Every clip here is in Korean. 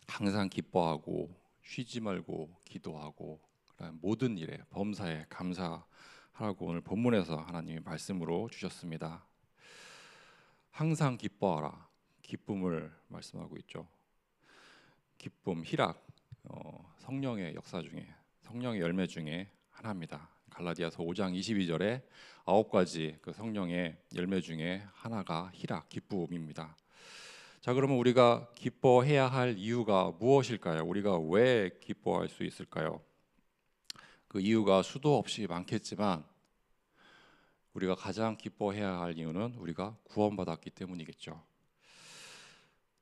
항상 기뻐하고 쉬지 말고 기도하고 모든 일에 범사에 감사하라고 오늘 본문에서 하나님이 말씀으로 주셨습니다. 항상 기뻐하라. 기쁨을 말씀하고 있죠. 기쁨, 희락, 성령의 역사 중에, 성령의 열매 중에 하나입니다. 갈라디아서 5장 22절에 9가지 그 성령의 열매 중에 하나가 희락, 기쁨입니다. 자, 그러면 우리가 기뻐해야 할 이유가 무엇일까요? 우리가 왜 기뻐할 수 있을까요? 그 이유가 수도 없이 많겠지만 우리가 가장 기뻐해야 할 이유는 우리가 구원받았기 때문이겠죠.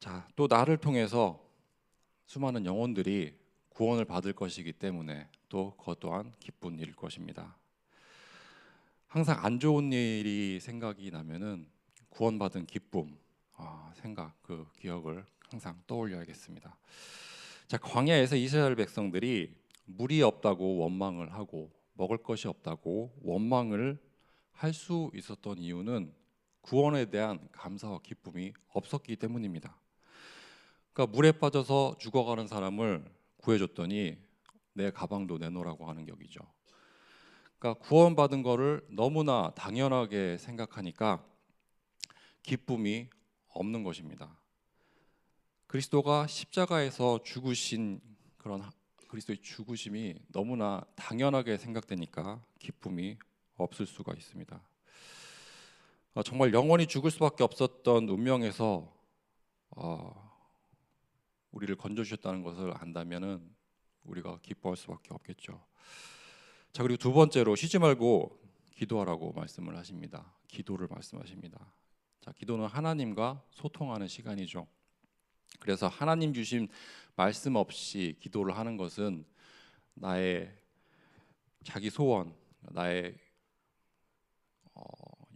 자, 또 나를 통해서 수많은 영혼들이 구원을 받을 것이기 때문에 또 그것 또한 기쁜 일일 것입니다. 항상 안 좋은 일이 생각이 나면은 구원받은 기쁨, 생각, 그 기억을 항상 떠올려야겠습니다. 자, 광야에서 이스라엘 백성들이 물이 없다고 원망을 하고 먹을 것이 없다고 원망을 할 수 있었던 이유는 구원에 대한 감사와 기쁨이 없었기 때문입니다. 그러니까 물에 빠져서 죽어가는 사람을 구해줬더니 내 가방도 내놓으라고 하는 격이죠. 그러니까 구원받은 거를 너무나 당연하게 생각하니까 기쁨이 없는 것입니다. 그리스도가 십자가에서 죽으신 그런 그리스도의 죽으심이 너무나 당연하게 생각되니까 기쁨이 없을 수가 있습니다. 정말 영원히 죽을 수밖에 없었던 운명에서 우리를 건져주셨다는 것을 안다면은 우리가 기뻐할 수밖에 없겠죠. 자, 그리고 두 번째로 쉬지 말고 기도하라고 말씀을 하십니다. 기도를 말씀하십니다. 자, 기도는 하나님과 소통하는 시간이죠. 그래서 하나님 주신 말씀 없이 기도를 하는 것은 나의 자기 소원, 나의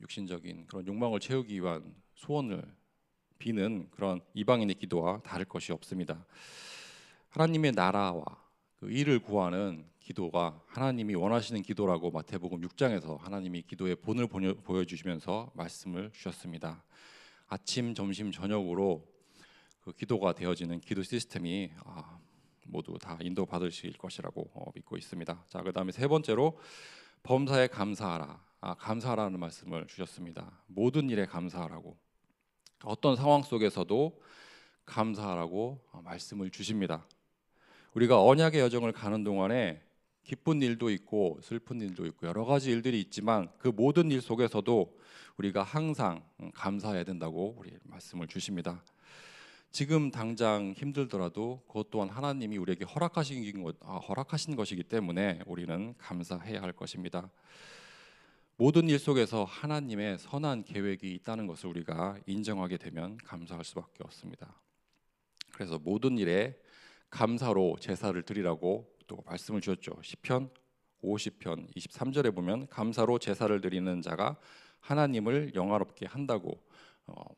육신적인 그런 욕망을 채우기 위한 소원을 비는 그런 이방인의 기도와 다를 것이 없습니다. 하나님의 나라와 그 일을 구하는 기도가 하나님이 원하시는 기도라고 마태복음 6장에서 하나님이 기도의 본을 보여주시면서 말씀을 주셨습니다. 아침, 점심, 저녁으로 그 기도가 되어지는 기도 시스템이 모두 다 인도받으실 것이라고 믿고 있습니다. 자, 그다음에 세 번째로 범사에 감사하라. 감사하라는 말씀을 주셨습니다. 모든 일에 감사하라고, 어떤 상황 속에서도 감사하라고 말씀을 주십니다. 우리가 언약의 여정을 가는 동안에 기쁜 일도 있고 슬픈 일도 있고 여러 가지 일들이 있지만 그 모든 일 속에서도 우리가 항상 감사해야 된다고 우리 말씀을 주십니다. 지금 당장 힘들더라도 그것 또한 하나님이 우리에게 허락하신 것이기 때문에 우리는 감사해야 할 것입니다. 모든 일 속에서 하나님의 선한 계획이 있다는 것을 우리가 인정하게 되면 감사할 수밖에 없습니다. 그래서 모든 일에 감사로 제사를 드리라고 또 말씀을 주셨죠. 시편 50편 23절에 보면 감사로 제사를 드리는 자가 하나님을 영화롭게 한다고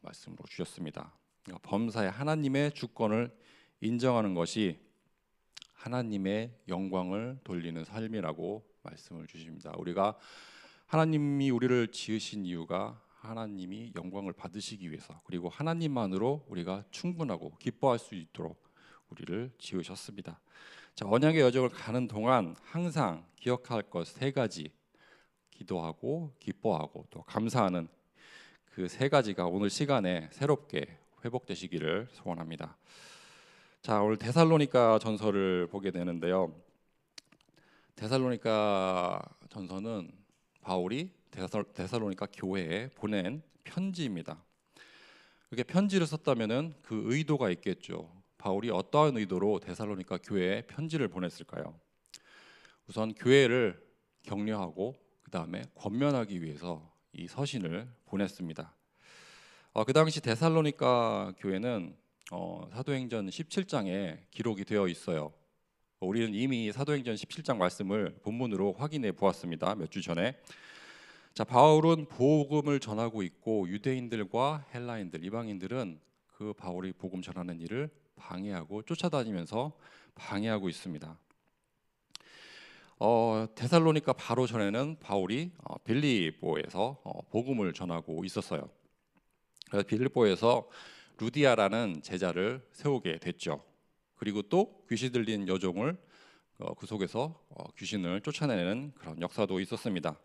말씀으로 주셨습니다. 범사에 하나님의 주권을 인정하는 것이 하나님의 영광을 돌리는 삶이라고 말씀을 주십니다. 우리가 하나님이 우리를 지으신 이유가 하나님이 영광을 받으시기 위해서, 그리고 하나님만으로 우리가 충분하고 기뻐할 수 있도록 우리를 지으셨습니다. 자, 언약의 여정을 가는 동안 항상 기억할 것 세 가지, 기도하고 기뻐하고 또 감사하는 그 세 가지가 오늘 시간에 새롭게 회복되시기를 소원합니다. 자, 오늘 데살로니가 전서를 보게 되는데요. 데살로니가 전서는 바울이 데살로니가 교회에 보낸 편지입니다. 그렇게 편지를 썼다면은 그 의도가 있겠죠. 바울이 어떠한 의도로 데살로니가 교회에 편지를 보냈을까요? 우선 교회를 격려하고 그 다음에 권면하기 위해서 이 서신을 보냈습니다. 그 당시 데살로니가 교회는 사도행전 17장에 기록이 되어 있어요. 우리는 이미 사도행전 17장 말씀을 본문으로 확인해 보았습니다. 몇 주 전에. 자, 바울은 복음을 전하고 있고 유대인들과 헬라인들, 이방인들은 그 바울이 복음 전하는 일을 방해하고 쫓아다니면서 방해하고 있습니다. 데살로니가 바로 전에는 바울이 빌립보에서 복음을 전하고 있었어요. 그래서 빌립보에서 루디아라는 제자를 세우게 됐죠. 그리고 또 귀신 들린 여종을 그 속에서 귀신을 쫓아내는 그런 역사도 있었습니다.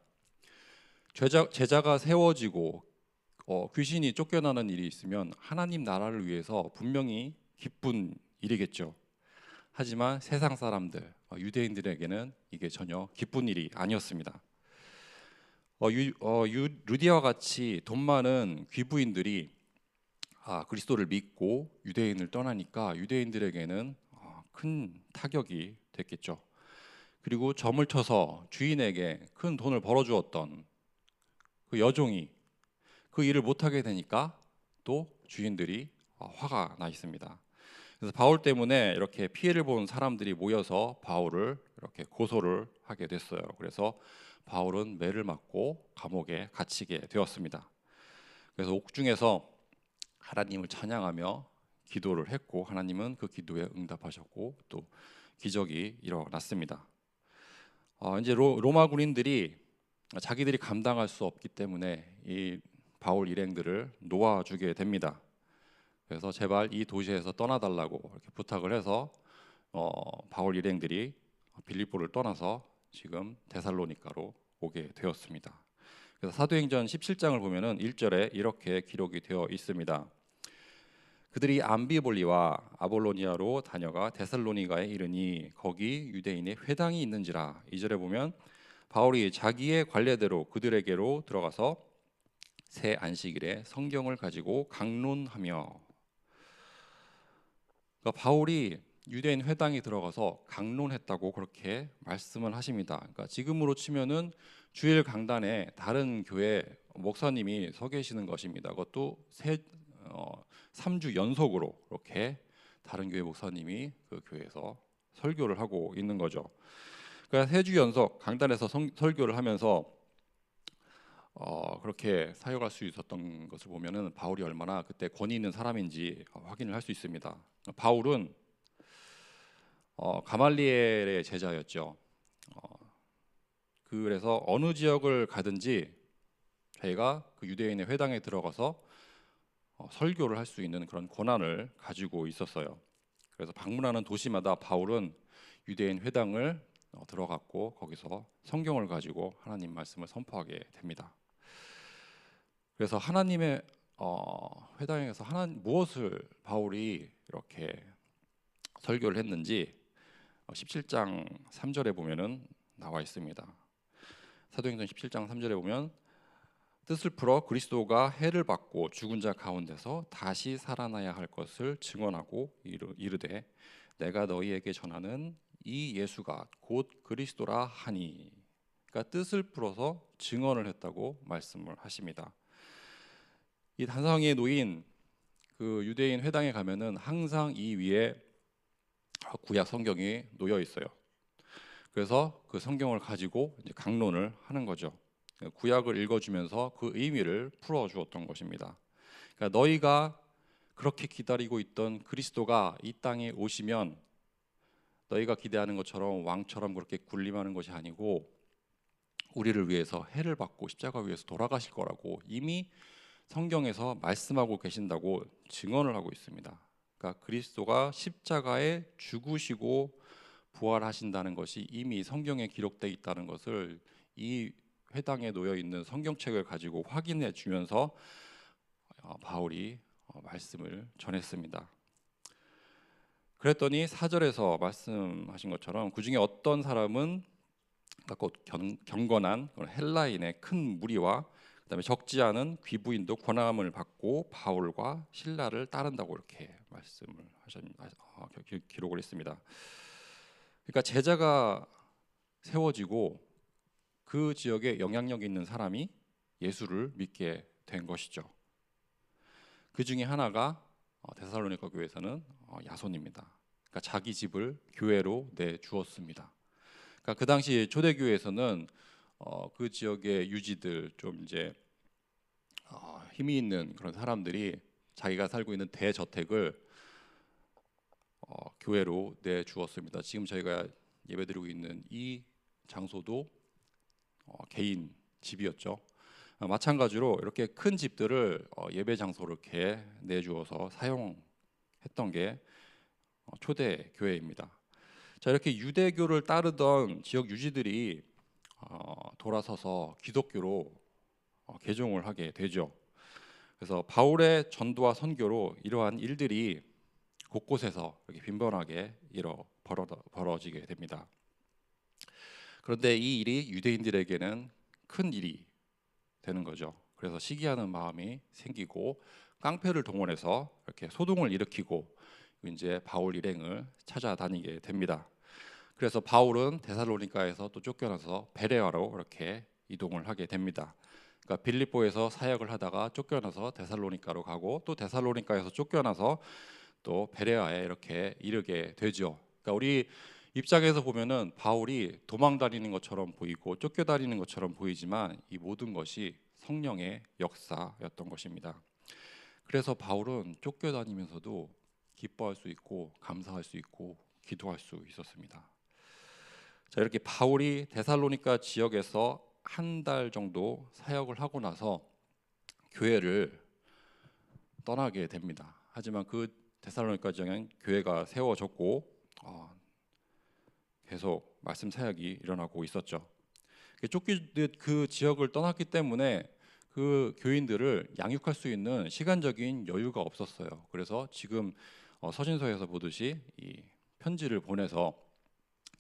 제자가 세워지고 귀신이 쫓겨나는 일이 있으면 하나님 나라를 위해서 분명히 기쁜 일이겠죠. 하지만 세상 사람들, 유대인들에게는 이게 전혀 기쁜 일이 아니었습니다. 루디아와 같이 돈 많은 귀부인들이 그리스도를 믿고 유대인을 떠나니까 유대인들에게는 큰 타격이 됐겠죠. 그리고 점을 쳐서 주인에게 큰 돈을 벌어주었던 그 여종이 그 일을 못하게 되니까 또 주인들이 화가 나 있습니다. 그래서 바울 때문에 이렇게 피해를 본 사람들이 모여서 바울을 이렇게 고소를 하게 됐어요. 그래서 바울은 매를 맞고 감옥에 갇히게 되었습니다. 그래서 옥중에서 하나님을 찬양하며 기도를 했고 하나님은 그 기도에 응답하셨고 또 기적이 일어났습니다. 이제 로마 군인들이 자기들이 감당할 수 없기 때문에 이 바울 일행들을 놓아주게 됩니다. 그래서 제발 이 도시에서 떠나달라고 이렇게 부탁을 해서 바울 일행들이 빌립보를 떠나서 지금 데살로니가로 오게 되었습니다. 그래서 사도행전 17장을 보면은 1절에 이렇게 기록이 되어 있습니다. 그들이 암비볼리와 아볼로니아로 다녀가 데살로니가에 이르니 거기 유대인의 회당이 있는지라. 2절에 보면 바울이 자기의 관례대로 그들에게로 들어가서 새 안식일에 성경을 가지고 강론하며, 그러니까 바울이 유대인 회당에 들어가서 강론했다고 그렇게 말씀을 하십니다. 그러니까 지금으로 치면은 주일 강단에 다른 교회 목사님이 서 계시는 것입니다. 그것도 3주 연속으로 그렇게 다른 교회 목사님이 그 교회에서 설교를 하고 있는 거죠. 그러니까 3주 연속 강단에서 설교를 하면서 그렇게 사역할 수 있었던 것을 보면은 바울이 얼마나 그때 권위 있는 사람인지 확인을 할 수 있습니다. 바울은 가말리엘의 제자였죠. 그래서 어느 지역을 가든지 자기가 그 유대인의 회당에 들어가서 설교를 할 수 있는 그런 권한을 가지고 있었어요. 그래서 방문하는 도시마다 바울은 유대인 회당을 들어갔고 거기서 성경을 가지고 하나님 말씀을 선포하게 됩니다. 그래서 하나님의 회당에서 무엇을 바울이 이렇게 설교를 했는지 17장 3절에 보면은 나와 있습니다. 사도행전 17장 3절에 보면 뜻을 풀어 그리스도가 해를 받고 죽은 자 가운데서 다시 살아나야 할 것을 증언하고 이르되 내가 너희에게 전하는 이 예수가 곧 그리스도라 하니. 그러니까 뜻을 풀어서 증언을 했다고 말씀을 하십니다. 이 단상에 놓인 그 유대인 회당에 가면은 항상 이 위에 구약 성경이 놓여 있어요. 그래서 그 성경을 가지고 이제 강론을 하는 거죠. 구약을 읽어주면서 그 의미를 풀어주었던 것입니다. 그러니까 너희가 그렇게 기다리고 있던 그리스도가 이 땅에 오시면 너희가 기대하는 것처럼 왕처럼 그렇게 군림하는 것이 아니고 우리를 위해서 해를 받고 십자가 위에서 돌아가실 거라고 이미 성경에서 말씀하고 계신다고 증언을 하고 있습니다. 그러니까 그리스도가 십자가에 죽으시고 부활하신다는 것이 이미 성경에 기록되어 있다는 것을 이 회당에 놓여 있는 성경책을 가지고 확인해 주면서 바울이 말씀을 전했습니다. 그랬더니 4절에서 말씀하신 것처럼 그 중에 어떤 사람은 곧 경건한 헬라인의 큰 무리와 그다음에 적지 않은 귀부인도 권함을 받고 바울과 실라를 따른다고 이렇게 말씀을 기록을 했습니다. 그러니까 제자가 세워지고 그 지역에 영향력 있는 사람이 예수를 믿게 된 것이죠. 그 중에 하나가 데살로니가 교회에서는 야손입니다. 그러니까 자기 집을 교회로 내 주었습니다. 그러니까 그 당시 초대교회에서는 그 지역의 유지들 좀 이제 힘이 있는 그런 사람들이 자기가 살고 있는 대저택을 교회로 내 주었습니다. 지금 저희가 예배드리고 있는 이 장소도 개인 집이었죠. 마찬가지로 이렇게 큰 집들을 예배 장소로 이렇게 내주어서 사용했던 게 초대 교회입니다. 자, 이렇게 유대교를 따르던 지역 유지들이 돌아서서 기독교로 개종을 하게 되죠. 그래서 바울의 전도와 선교로 이러한 일들이 곳곳에서 이렇게 빈번하게 벌어지게 됩니다. 그런데 이 일이 유대인들에게는 큰 일이 되는 거죠. 그래서 시기하는 마음이 생기고 깡패를 동원해서 이렇게 소동을 일으키고 이제 바울 일행을 찾아다니게 됩니다. 그래서 바울은 데살로니가에서 또 쫓겨나서 베레아로 이렇게 이동을 하게 됩니다. 그러니까 빌립보에서 사역을 하다가 쫓겨나서 데살로니가로 가고 또 데살로니가에서 쫓겨나서 또 베레아에 이렇게 이르게 되죠. 그러니까 우리 입장에서 보면은 바울이 도망다니는 것처럼 보이고 쫓겨다니는 것처럼 보이지만 이 모든 것이 성령의 역사였던 것입니다. 그래서 바울은 쫓겨다니면서도 기뻐할 수 있고 감사할 수 있고 기도할 수 있었습니다. 자, 이렇게 바울이 데살로니가 지역에서 한 달 정도 사역을 하고 나서 교회를 떠나게 됩니다. 하지만 그 데살로니가 지역엔 교회가 세워졌고 계속 말씀 사역이 일어나고 있었죠. 쫓기듯 그 지역을 떠났기 때문에 그 교인들을 양육할 수 있는 시간적인 여유가 없었어요. 그래서 지금 서신서에서 보듯이 이 편지를 보내서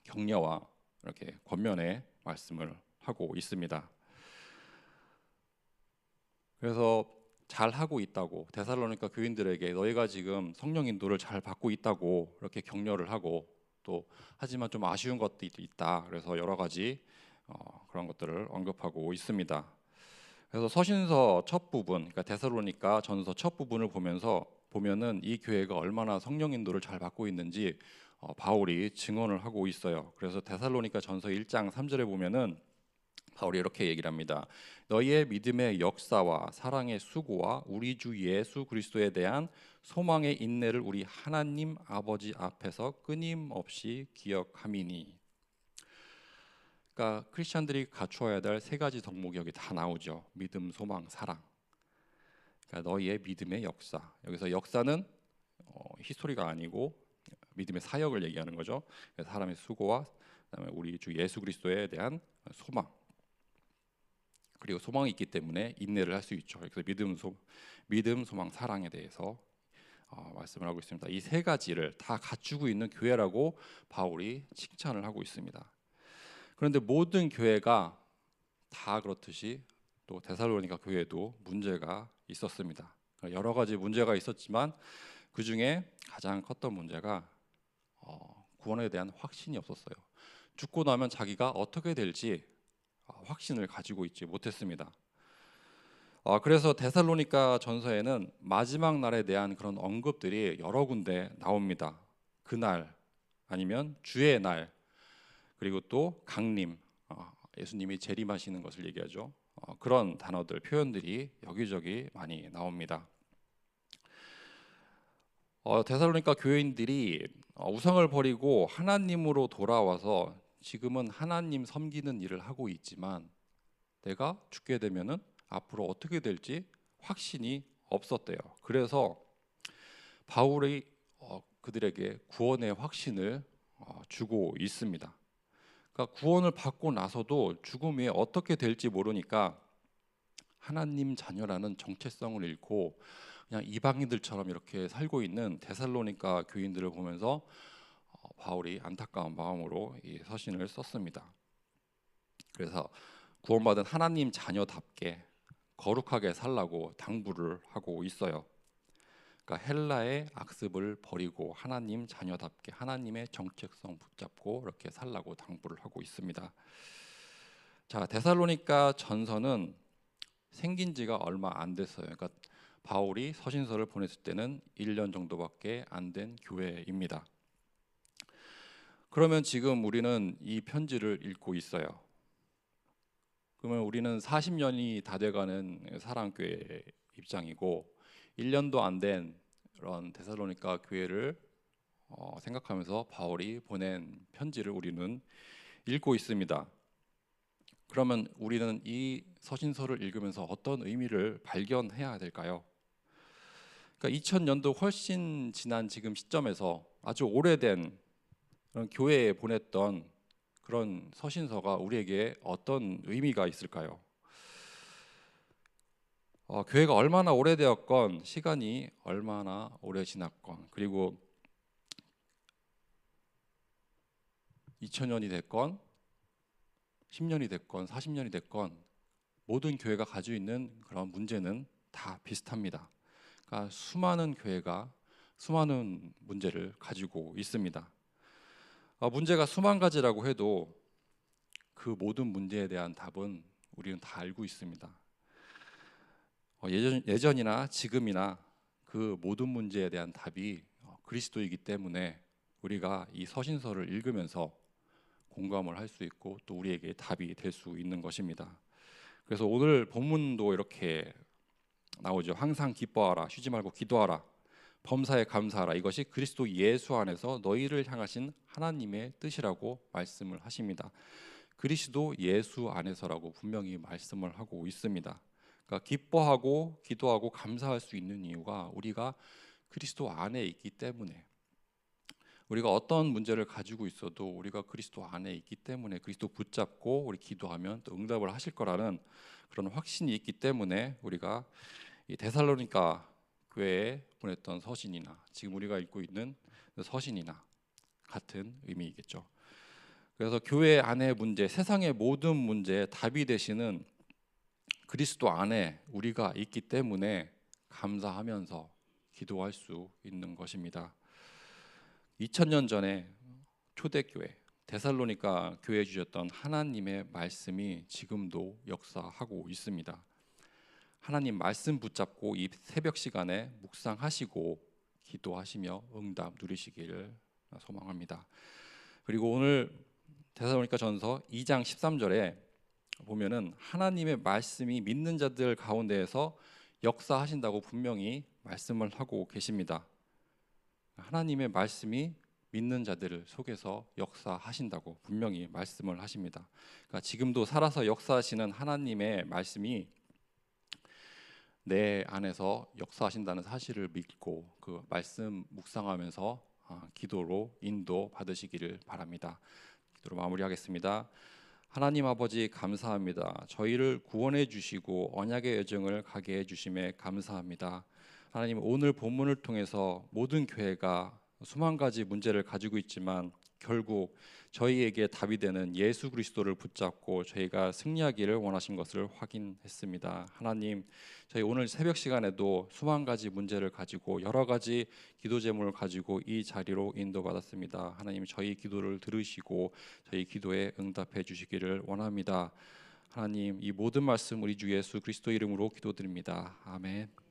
격려와 이렇게 권면의 말씀을 하고 있습니다. 그래서 잘 하고 있다고 데살로니가 교인들에게 너희가 지금 성령 인도를 잘 받고 있다고 이렇게 격려를 하고 또 하지만 좀 아쉬운 것도 있다. 그래서 여러 가지 그런 것들을 언급하고 있습니다. 그래서 서신서 첫 부분, 그러니까 데살로니가 전서 첫 부분을 보면은 이 교회가 얼마나 성령 인도를 잘 받고 있는지 바울이 증언을 하고 있어요. 그래서 데살로니가 전서 1장 3절에 보면은 바울이 이렇게 얘기를 합니다. 너희의 믿음의 역사와 사랑의 수고와 우리 주 예수 그리스도에 대한 소망의 인내를 우리 하나님 아버지 앞에서 끊임없이 기억함이니. 그러니까 크리스천들이 갖추어야 될 세 가지 덕목이 여기 다 나오죠. 믿음, 소망, 사랑. 그러니까 너희의 믿음의 역사. 여기서 역사는 히스토리가 아니고 믿음의 사역을 얘기하는 거죠. 사람의 수고와 그다음에 우리 주 예수 그리스도에 대한 소망. 그리고 소망이 있기 때문에 인내를 할 수 있죠. 그래서 믿음, 소망, 사랑에 대해서 말씀을 하고 있습니다. 이 세 가지를 다 갖추고 있는 교회라고 바울이 칭찬을 하고 있습니다. 그런데 모든 교회가 다 그렇듯이 또 데살로니가 교회도 문제가 있었습니다. 여러 가지 문제가 있었지만 그 중에 가장 컸던 문제가 구원에 대한 확신이 없었어요. 죽고 나면 자기가 어떻게 될지 확신을 가지고 있지 못했습니다. 그래서 데살로니가 전서에는 마지막 날에 대한 그런 언급들이 여러 군데 나옵니다. 그날 아니면 주의 날 그리고 또 강림, 예수님이 재림하시는 것을 얘기하죠. 그런 단어들, 표현들이 여기저기 많이 나옵니다. 데살로니가 교인들이 우상을 버리고 하나님으로 돌아와서 지금은 하나님 섬기는 일을 하고 있지만 내가 죽게 되면은 앞으로 어떻게 될지 확신이 없었대요. 그래서 바울이 그들에게 구원의 확신을 주고 있습니다. 그러니까 구원을 받고 나서도 죽음 후에 어떻게 될지 모르니까 하나님 자녀라는 정체성을 잃고 그냥 이방인들처럼 이렇게 살고 있는 데살로니가 교인들을 보면서 바울이 안타까운 마음으로 이 서신을 썼습니다. 그래서 구원받은 하나님 자녀답게 거룩하게 살라고 당부를 하고 있어요. 그러니까 헬라의 악습을 버리고 하나님 자녀답게 하나님의 정체성 붙잡고 이렇게 살라고 당부를 하고 있습니다. 자, 데살로니가 전서는 생긴 지가 얼마 안 됐어요. 그러니까 바울이 서신서를 보냈을 때는 1년 정도밖에 안 된 교회입니다. 그러면 지금 우리는 이 편지를 읽고 있어요. 그러면 우리는 40년이 다 돼가는 사랑교회 입장이고 1년도 안 된 그런 데살로니가 교회를 생각하면서 바울이 보낸 편지를 우리는 읽고 있습니다. 그러면 우리는 이 서신서를 읽으면서 어떤 의미를 발견해야 될까요? 그러니까 2000년도 훨씬 지난 지금 시점에서 아주 오래된 그런 교회에 보냈던 그런 서신서가 우리에게 어떤 의미가 있을까요? 교회가 얼마나 오래되었건, 시간이 얼마나 오래 지났건, 그리고 2000년이 됐건 10년이 됐건 40년이 됐건 모든 교회가 가지고 있는 그런 문제는 다 비슷합니다. 그러니까 수많은 교회가 수많은 문제를 가지고 있습니다. 문제가 수만 가지라고 해도 그 모든 문제에 대한 답은 우리는 다 알고 있습니다. 예전이나 지금이나 그 모든 문제에 대한 답이 그리스도이기 때문에 우리가 이 서신서를 읽으면서 공감을 할 수 있고 또 우리에게 답이 될 수 있는 것입니다. 그래서 오늘 본문도 이렇게 나오죠. 항상 기뻐하라, 쉬지 말고 기도하라, 범사에 감사하라. 이것이 그리스도 예수 안에서 너희를 향하신 하나님의 뜻이라고 말씀을 하십니다. 그리스도 예수 안에서라고 분명히 말씀을 하고 있습니다. 그러니까 기뻐하고 기도하고 감사할 수 있는 이유가 우리가 그리스도 안에 있기 때문에, 우리가 어떤 문제를 가지고 있어도 우리가 그리스도 안에 있기 때문에 그리스도 붙잡고 우리 기도하면 또 응답을 하실 거라는 그런 확신이 있기 때문에 우리가 이 데살로니가 교회에 보냈던 서신이나 지금 우리가 읽고 있는 서신이나 같은 의미이겠죠. 그래서 교회 안의 문제, 세상의 모든 문제에 답이 되시는 그리스도 안에 우리가 있기 때문에 감사하면서 기도할 수 있는 것입니다. 2000년 전에 초대교회 데살로니가 교회에 주셨던 하나님의 말씀이 지금도 역사하고 있습니다. 하나님 말씀 붙잡고 이 새벽 시간에 묵상하시고 기도하시며 응답 누리시기를 소망합니다. 그리고 오늘 데살로니가 전서 2장 13절에 보면은 하나님의 말씀이 믿는 자들 가운데에서 역사하신다고 분명히 말씀을 하고 계십니다. 하나님의 말씀이 믿는 자들을 속에서 역사하신다고 분명히 말씀을 하십니다. 그러니까 지금도 살아서 역사하시는 하나님의 말씀이 내 안에서 역사하신다는 사실을 믿고 그 말씀 묵상하면서 기도로 인도 받으시기를 바랍니다. 기도로 마무리하겠습니다. 하나님 아버지 감사합니다. 저희를 구원해 주시고 언약의 여정을 가게 해 주심에 감사합니다. 하나님, 오늘 본문을 통해서 모든 교회가 수만 가지 문제를 가지고 있지만 결국 저희에게 답이 되는 예수 그리스도를 붙잡고 저희가 승리하기를 원하신 것을 확인했습니다. 하나님, 저희 오늘 새벽 시간에도 수만 가지 문제를 가지고 여러 가지 기도 제목을 가지고 이 자리로 인도받았습니다. 하나님, 저희 기도를 들으시고 저희 기도에 응답해 주시기를 원합니다. 하나님, 이 모든 말씀 우리 주 예수 그리스도 이름으로 기도드립니다. 아멘.